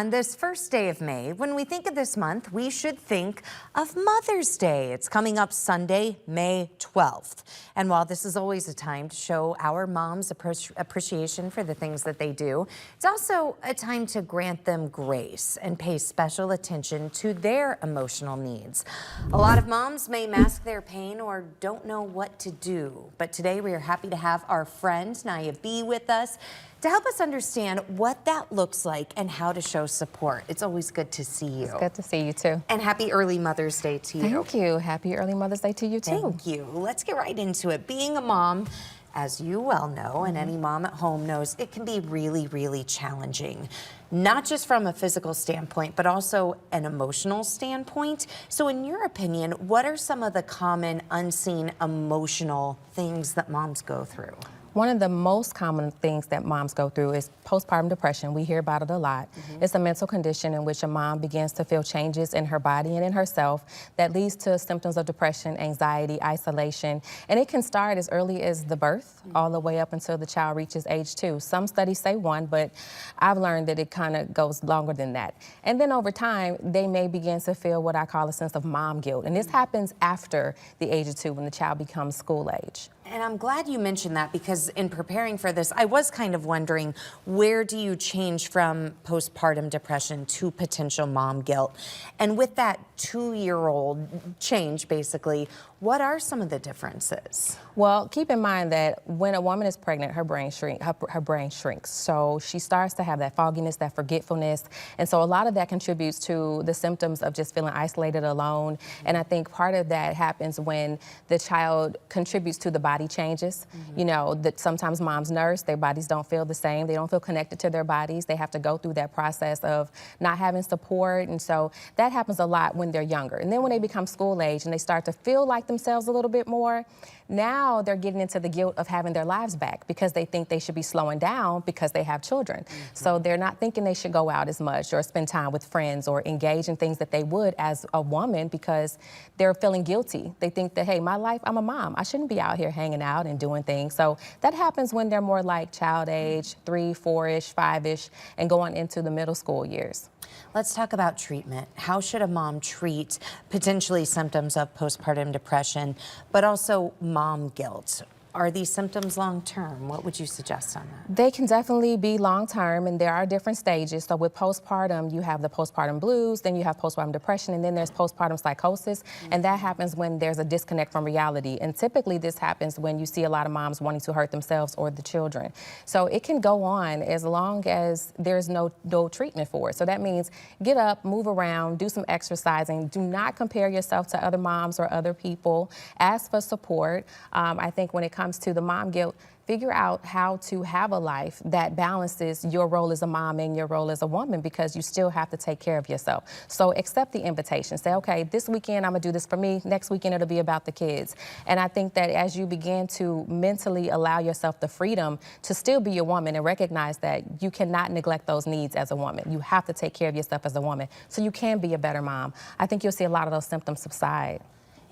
On this first day of May, when we think of this month, we should think of Mother's Day. It's coming up Sunday, May 12th. And while this is always a time to show our moms appreciation for the things that they do, it's also a time to grant them grace and pay special attention to their emotional needs. A lot of moms may mask their pain or don't know what to do. But today we are happy to have our friend Nya B with us to help us understand what that looks like and how to show support. It's always good to see you. It's good to see you too. And happy early Mother's Day to you. Thank you. Happy early Mother's Day to you too. Thank you. Let's get right into it. Being a mom, as you well know, and any mom at home knows, it can be really, really challenging. Not just from a physical standpoint, but also an emotional standpoint. So in your opinion, what are some of the common unseen emotional things that moms go through? One of the most common things that moms go through is postpartum depression. We hear about it a lot. It's a mental condition in which a mom begins to feel changes in her body and in herself that leads to symptoms of depression, anxiety, isolation. And it can start as early as the birth all the way up until the child reaches age 2. Some studies say 1, but I've learned that it kind of goes longer than that. And then over time, they may begin to feel what I call a sense of mom guilt. And this happens after the age of 2 when the child becomes school age. And I'm glad you mentioned that, because in preparing for this, I was kind of wondering, where do you change from postpartum depression to potential mom guilt? And with that 2-year-old change, basically, what are some of the differences? Well, keep in mind that when a woman is pregnant, her brain shrinks. So she starts to have that fogginess, that forgetfulness. And so a lot of that contributes to the symptoms of just feeling isolated, alone. And I think part of that happens when the child contributes to the body changes. You know, that sometimes moms nurse, their bodies don't feel the same. They don't feel connected to their bodies. They have to go through that process of not having support. And so that happens a lot when they're younger. And then when they become school age and they start to feel like themselves a little bit more, now they're getting into the guilt of having their lives back because they think they should be slowing down because they have children. So they're not thinking they should go out as much or spend time with friends or engage in things that they would as a woman because they're feeling guilty. They think that, hey, my life, I'm a mom. I shouldn't be out here hanging out and doing things. So that happens when they're more like child age, 3, 4-ish, 5-ish, and going into the middle school years. Let's talk about treatment. How should a mom treat potentially symptoms of postpartum depression, but also mom guilt? Are these symptoms long-term? What would you suggest on that? They can definitely be long-term, and there are different stages. So with postpartum, you have the postpartum blues, then you have postpartum depression, and then there's postpartum psychosis, and that happens when there's a disconnect from reality. And typically this happens when you see a lot of moms wanting to hurt themselves or the children. So it can go on as long as there's no treatment for it. So that means get up, move around, do some exercising. Do not compare yourself to other moms or other people. Ask for support. I think when it comes to the mom guilt, figure out how to have a life that balances your role as a mom and your role as a woman, because you still have to take care of yourself. So accept the invitation. Say, okay, this weekend I'm gonna do this for me. Next weekend it'll be about the kids. And I think that as you begin to mentally allow yourself the freedom to still be a woman and recognize that you cannot neglect those needs as a woman. You have to take care of yourself as a woman so you can be a better mom. I think you'll see a lot of those symptoms subside.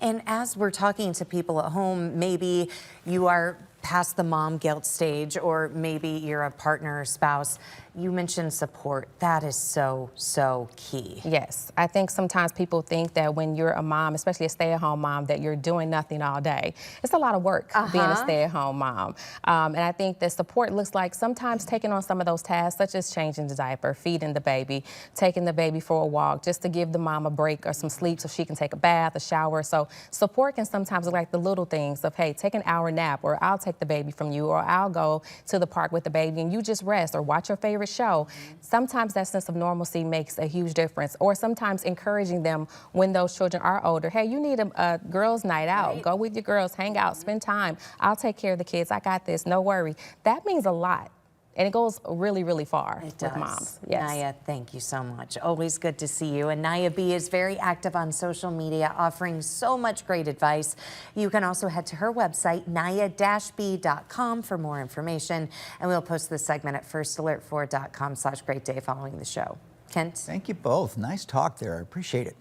And as we're talking to people at home, maybe you are past the mom guilt stage, or maybe you're a partner or spouse, you mentioned support. That is so, so key. Yes. I think sometimes people think that when you're a mom, especially a stay-at-home mom, that you're doing nothing all day. It's a lot of work being a stay-at-home mom. And I think that support looks like sometimes taking on some of those tasks, such as changing the diaper, feeding the baby, taking the baby for a walk, just to give the mom a break or some sleep so she can take a bath, a shower. So support can sometimes look like the little things of, hey, take an hour nap, or I'll take the baby from you, or I'll go to the park with the baby and you just rest or watch your favorite show. Sometimes that sense of normalcy makes a huge difference. Or sometimes encouraging them when those children are older. Hey, you need a girls' night out. Right. Go with your girls, hang out, spend time. I'll take care of the kids. I got this, no worry. That means a lot. And it goes really, really far with moms. Yes. Nya, thank you so much. Always good to see you. And Nya B is very active on social media, offering so much great advice. You can also head to her website, nya-b.com, for more information. And we'll post this segment at firstalertfor.com/greatday following the show. Kent? Thank you both. Nice talk there. I appreciate it.